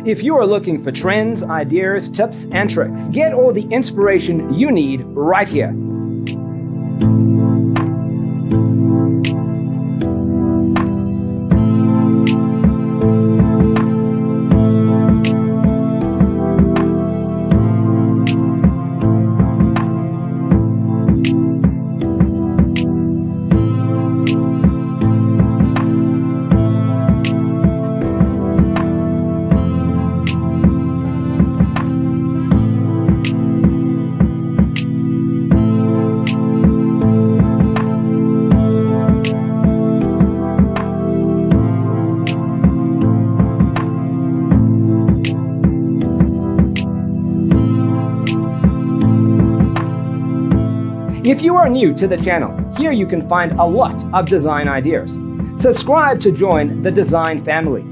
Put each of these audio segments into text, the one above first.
If you are looking for trends, ideas, tips, and tricks, get all the inspiration you need right here. If you are new to the channel, here you can find a lot of design ideas. Subscribe to join the design family.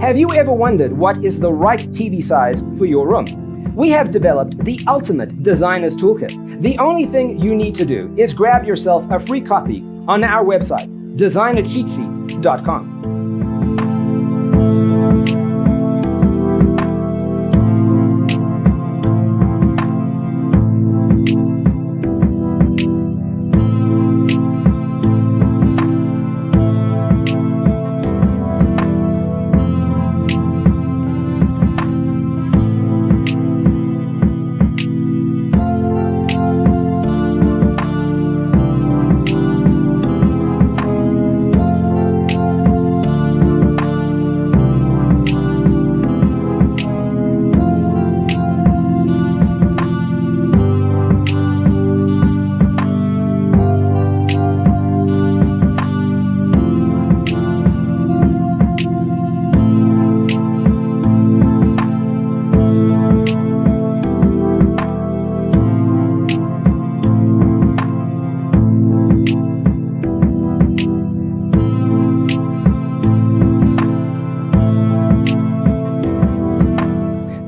Have you ever wondered what is the right TV size for your room? We have developed the ultimate designer's toolkit. The only thing you need to do is grab yourself a free copy on our website, designercheatsheet.com.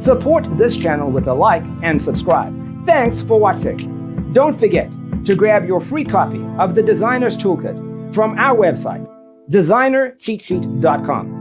Support this channel with a like and subscribe. Thanks for watching. Don't forget to grab your free copy of the Designer's Toolkit from our website, designercheatsheet.com.